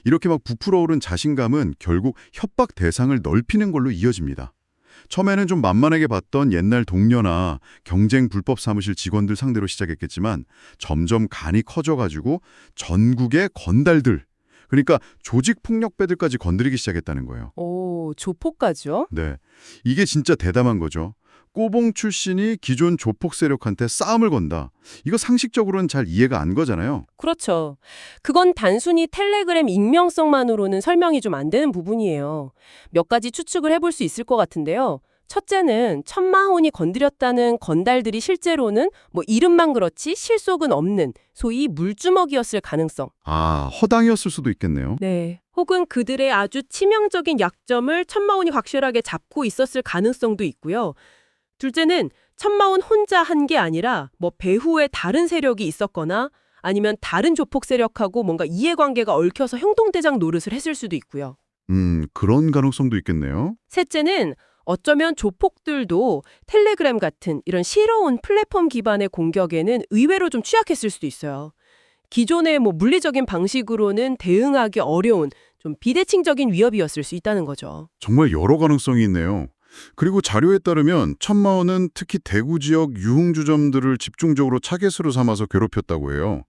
이렇게 막 부풀어 오른 자신감은 결국 협박 대상을 넓히는 걸로 이어집니다. 처음에는 좀 만만하게 봤던 옛날 동료나 경쟁 불법 사무실 직원들 상대로 시작했겠지만 점점 간이 커져가지고 전국의 건달들, 그러니까 조직 폭력배들까지 건드리기 시작했다는 거예요. 오, 조폭까지요? 네, 이게 진짜 대담한 거죠. 꼬봉 출신이 기존 조폭 세력한테 싸움을 건다. 이거 상식적으로는 잘 이해가 안 거잖아요. 그렇죠. 그건 단순히 텔레그램 익명성만으로는 설명이 좀 안 되는 부분이에요. 몇 가지 추측을 해볼 수 있을 것 같은데요. 첫째는 천마혼이 건드렸다는 건달들이 실제로는 뭐 이름만 그렇지 실속은 없는 소위 물주먹이었을 가능성. 아, 허당이었을 수도 있겠네요. 네. 혹은 그들의 아주 치명적인 약점을 천마혼이 확실하게 잡고 있었을 가능성도 있고요. 둘째는 천마혼 혼자 한 게 아니라 뭐 배후에 다른 세력이 있었거나 아니면 다른 조폭 세력하고 뭔가 이해관계가 얽혀서 형동대장 노릇을 했을 수도 있고요. 그런 가능성도 있겠네요. 셋째는 어쩌면 조폭들도 텔레그램 같은 이런 실어온 플랫폼 기반의 공격에는 의외로 좀 취약했을 수도 있어요. 기존의 뭐 물리적인 방식으로는 대응하기 어려운 좀 비대칭적인 위협이었을 수 있다는 거죠. 정말 여러 가능성이 있네요. 그리고 자료에 따르면 천마원은 특히 대구 지역 유흥주점들을 집중적으로 타겟으로 삼아서 괴롭혔다고 해요.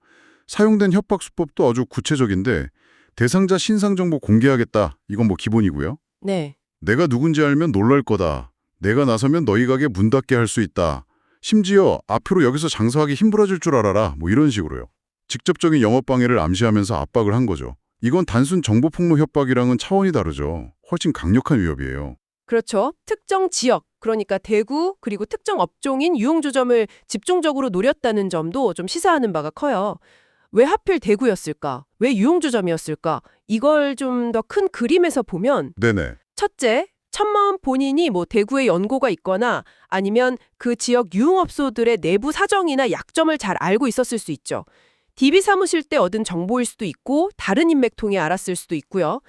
사용된 협박 수법도 아주 구체적인데 대상자 신상 정보 공개하겠다. 이건 뭐 기본이고요. 네. 내가 누군지 알면 놀랄 거다. 내가 나서면 너희 가게 문 닫게 할 수 있다. 심지어 앞으로 여기서 장사하기 힘들어질 줄 알아라. 뭐 이런 식으로요. 직접적인 영업방해를 암시하면서 압박을 한 거죠. 이건 단순 정보폭로 협박이랑은 차원이 다르죠. 훨씬 강력한 위협이에요. 그렇죠. 특정 지역, 그러니까 대구 그리고 특정 업종인 유흥주점을 집중적으로 노렸다는 점도 좀 시사하는 바가 커요. 왜 하필 대구였을까? 왜 유흥주점이었을까? 이걸 좀 더 큰 그림에서 보면 네네. 첫째, 천마원 본인이 뭐 대구에 연고가 있거나 아니면 그 지역 유흥업소들의 내부 사정이나 약점을 잘 알고 있었을 수 있죠. DB 사무실 때 얻은 정보일 수도 있고 다른 인맥 통해 알았을 수도 있고요.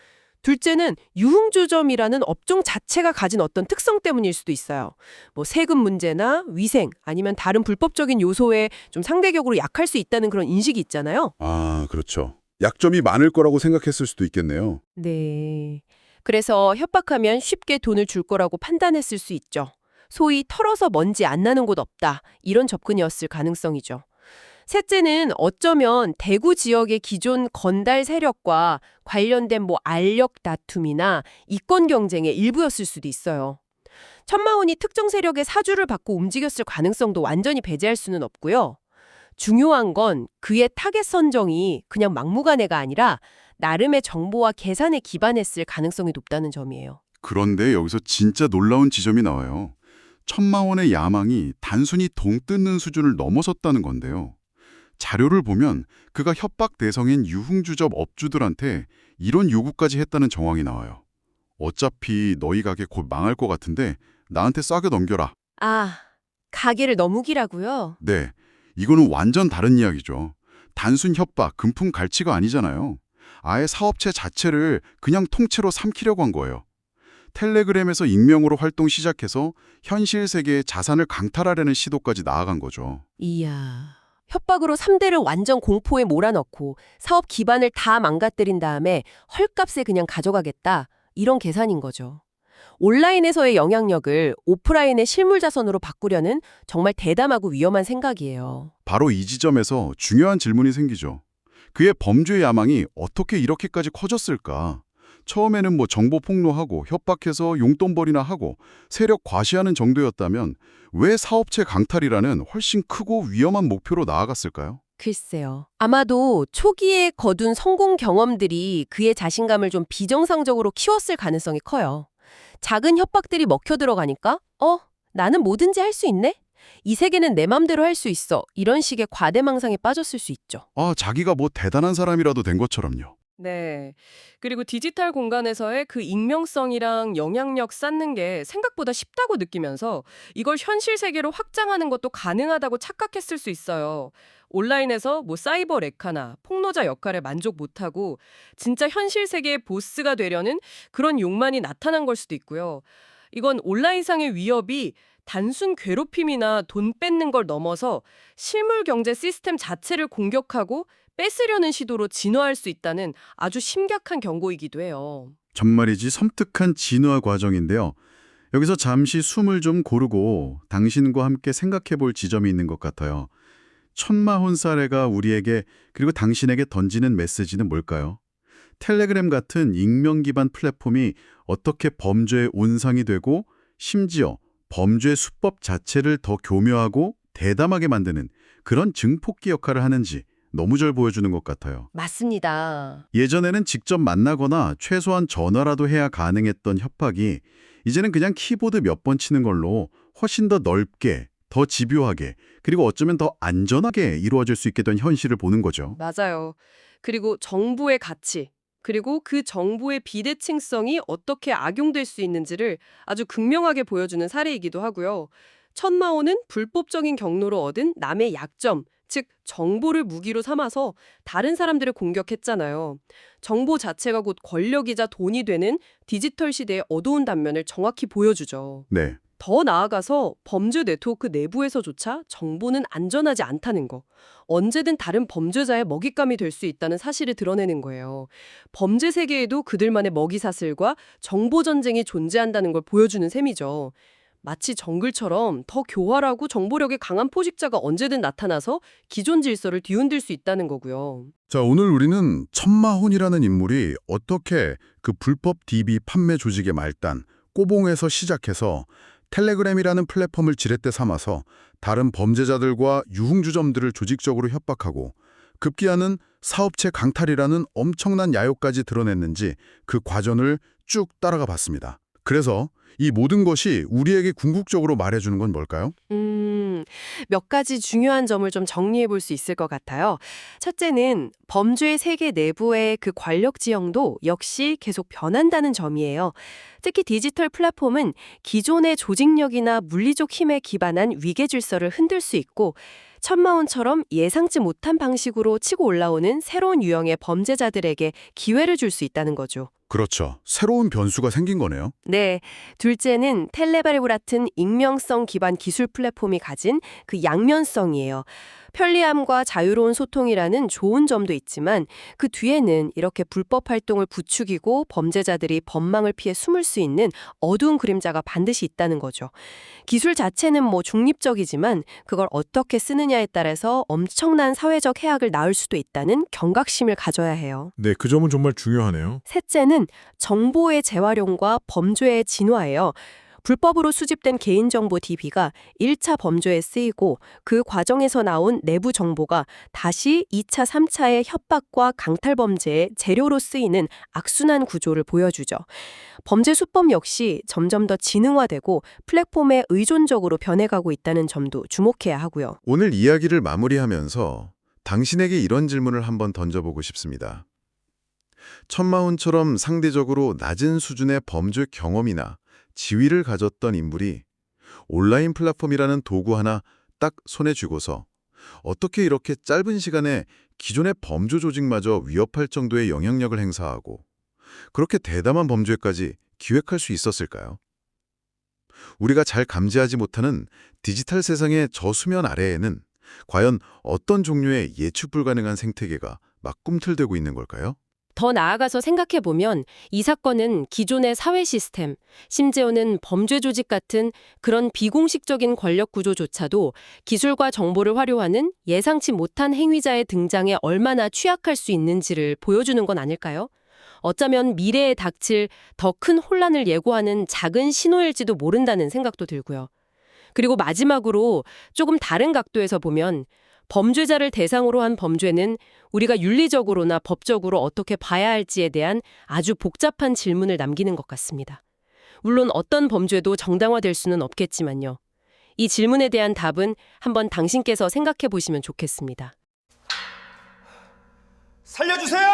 둘째는 유흥주점이라는 업종 자체가 가진 어떤 특성 때문일 수도 있어요. 뭐 세금 문제나 위생 아니면 다른 불법적인 요소에 좀 상대적으로 약할 수 있다는 그런 인식이 있잖아요. 아, 그렇죠. 약점이 많을 거라고 생각했을 수도 있겠네요. 네. 그래서 협박하면 쉽게 돈을 줄 거라고 판단했을 수 있죠. 소위 털어서 먼지 안 나는 곳 없다. 이런 접근이었을 가능성이죠. 셋째는 어쩌면 대구 지역의 기존 건달 세력과 관련된 뭐 알력 다툼이나 이권 경쟁의 일부였을 수도 있어요. 천마원이 특정 세력의 사주를 받고 움직였을 가능성도 완전히 배제할 수는 없고요. 중요한 건 그의 타겟 선정이 그냥 막무가내가 아니라 나름의 정보와 계산에 기반했을 가능성이 높다는 점이에요. 그런데 여기서 진짜 놀라운 지점이 나와요. 천마원의 야망이 단순히 동 뜯는 수준을 넘어섰다는 건데요. 자료를 보면 그가 협박 대상인 유흥주점 업주들한테 이런 요구까지 했다는 정황이 나와요. 어차피 너희 가게 곧 망할 것 같은데 나한테 싸게 넘겨라. 아, 가게를 넘기라고요? 네, 이거는 완전 다른 이야기죠. 단순 협박, 금품 갈취가 아니잖아요. 아예 사업체 자체를 그냥 통째로 삼키려고 한 거예요. 텔레그램에서 익명으로 활동 시작해서 현실 세계의 자산을 강탈하려는 시도까지 나아간 거죠. 이야. 협박으로 3대를 완전 공포에 몰아넣고 사업 기반을 다 망가뜨린 다음에 헐값에 그냥 가져가겠다. 이런 계산인 거죠. 온라인에서의 영향력을 오프라인의 실물 자산으로 바꾸려는 정말 대담하고 위험한 생각이에요. 바로 이 지점에서 중요한 질문이 생기죠. 그의 범죄 야망이 어떻게 이렇게까지 커졌을까? 처음에는 뭐 정보 폭로하고 협박해서 용돈벌이나 하고 세력 과시하는 정도였다면 왜 사업체 강탈이라는 훨씬 크고 위험한 목표로 나아갔을까요? 글쎄요. 아마도 초기에 거둔 성공 경험들이 그의 자신감을 좀 비정상적으로 키웠을 가능성이 커요. 작은 협박들이 먹혀 들어가니까 나는 뭐든지 할 수 있네? 이 세계는 내 맘대로 할 수 있어. 이런 식의 과대망상에 빠졌을 수 있죠. 아, 자기가 뭐 대단한 사람이라도 된 것처럼요. 네. 그리고 디지털 공간에서의 그 익명성이랑 영향력 쌓는 게 생각보다 쉽다고 느끼면서 이걸 현실 세계로 확장하는 것도 가능하다고 착각했을 수 있어요. 온라인에서 뭐 사이버 레카나 폭로자 역할에 만족 못하고 진짜 현실 세계의 보스가 되려는 그런 욕망이 나타난 걸 수도 있고요. 이건 온라인상의 위협이 단순 괴롭힘이나 돈 뺏는 걸 넘어서 실물 경제 시스템 자체를 공격하고 뺏으려는 시도로 진화할 수 있다는 아주 심각한 경고이기도 해요. 정말이지 섬뜩한 진화 과정인데요. 여기서 잠시 숨을 좀 고르고 당신과 함께 생각해 볼 지점이 있는 것 같아요. 천마혼 사례가 우리에게 그리고 당신에게 던지는 메시지는 뭘까요? 텔레그램 같은 익명 기반 플랫폼이 어떻게 범죄의 온상이 되고 심지어 범죄 수법 자체를 더 교묘하고 대담하게 만드는 그런 증폭기 역할을 하는지 너무 잘 보여주는 것 같아요. 맞습니다. 예전에는 직접 만나거나 최소한 전화라도 해야 가능했던 협박이 이제는 그냥 키보드 몇 번 치는 걸로 훨씬 더 넓게, 더 집요하게, 그리고 어쩌면 더 안전하게 이루어질 수 있게 된 현실을 보는 거죠. 맞아요. 그리고 정보의 가치, 그리고 그 정보의 비대칭성이 어떻게 악용될 수 있는지를 아주 극명하게 보여주는 사례이기도 하고요. 천마오는 불법적인 경로로 얻은 남의 약점, 즉 정보를 무기로 삼아서 다른 사람들을 공격했잖아요. 정보 자체가 곧 권력이자 돈이 되는 디지털 시대의 어두운 단면을 정확히 보여주죠. 네. 더 나아가서 범죄 네트워크 내부에서조차 정보는 안전하지 않다는 거. 언제든 다른 범죄자의 먹잇감이 될 수 있다는 사실을 드러내는 거예요. 범죄 세계에도 그들만의 먹이사슬과 정보 전쟁이 존재한다는 걸 보여주는 셈이죠. 마치 정글처럼 더 교활하고 정보력이 강한 포식자가 언제든 나타나서 기존 질서를 뒤흔들 수 있다는 거고요. 자, 오늘 우리는 천마혼이라는 인물이 어떻게 그 불법 DB 판매 조직의 말단, 꼬봉에서 시작해서 텔레그램이라는 플랫폼을 지렛대 삼아서 다른 범죄자들과 유흥주점들을 조직적으로 협박하고 급기야는 사업체 강탈이라는 엄청난 야욕까지 드러냈는지 그 과정을 쭉 따라가 봤습니다. 그래서 이 모든 것이 우리에게 궁극적으로 말해주는 건 뭘까요? 몇 가지 중요한 점을 좀 정리해 볼 수 있을 것 같아요. 첫째는 범죄 세계 내부의 그 권력 지형도 역시 계속 변한다는 점이에요. 특히 디지털 플랫폼은 기존의 조직력이나 물리적 힘에 기반한 위계 질서를 흔들 수 있고 천마온처럼 예상치 못한 방식으로 치고 올라오는 새로운 유형의 범죄자들에게 기회를 줄 수 있다는 거죠. 그렇죠. 새로운 변수가 생긴 거네요. 네, 둘째는 텔레그램 같은 익명성 기반 기술 플랫폼이 가진 그 양면성이에요. 편리함과 자유로운 소통이라는 좋은 점도 있지만 그 뒤에는 이렇게 불법 활동을 부추기고 범죄자들이 법망을 피해 숨을 수 있는 어두운 그림자가 반드시 있다는 거죠. 기술 자체는 뭐 중립적이지만 그걸 어떻게 쓰느냐에 따라서 엄청난 사회적 해악을 낳을 수도 있다는 경각심을 가져야 해요. 네, 그 점은 정말 중요하네요. 셋째는 정보의 재활용과 범죄의 진화예요. 불법으로 수집된 개인정보 DB가 1차 범죄에 쓰이고 그 과정에서 나온 내부 정보가 다시 2차, 3차의 협박과 강탈 범죄의 재료로 쓰이는 악순환 구조를 보여주죠. 범죄 수법 역시 점점 더 지능화되고 플랫폼에 의존적으로 변해가고 있다는 점도 주목해야 하고요. 오늘 이야기를 마무리하면서 당신에게 이런 질문을 한번 던져보고 싶습니다. 천마혼처럼 상대적으로 낮은 수준의 범죄 경험이나 지위를 가졌던 인물이 온라인 플랫폼이라는 도구 하나 딱 손에 쥐고서 어떻게 이렇게 짧은 시간에 기존의 범죄 조직마저 위협할 정도의 영향력을 행사하고 그렇게 대담한 범죄까지 기획할 수 있었을까요? 우리가 잘 감지하지 못하는 디지털 세상의 저 수면 아래에는 과연 어떤 종류의 예측 불가능한 생태계가 막 꿈틀대고 있는 걸까요? 더 나아가서 생각해보면 이 사건은 기존의 사회 시스템, 심지어는 범죄 조직 같은 그런 비공식적인 권력 구조조차도 기술과 정보를 활용하는 예상치 못한 행위자의 등장에 얼마나 취약할 수 있는지를 보여주는 건 아닐까요? 어쩌면 미래에 닥칠 더 큰 혼란을 예고하는 작은 신호일지도 모른다는 생각도 들고요. 그리고 마지막으로 조금 다른 각도에서 보면 범죄자를 대상으로 한 범죄는 우리가 윤리적으로나 법적으로 어떻게 봐야 할지에 대한 아주 복잡한 질문을 남기는 것 같습니다. 물론 어떤 범죄도 정당화될 수는 없겠지만요. 이 질문에 대한 답은 한번 당신께서 생각해 보시면 좋겠습니다. 살려주세요!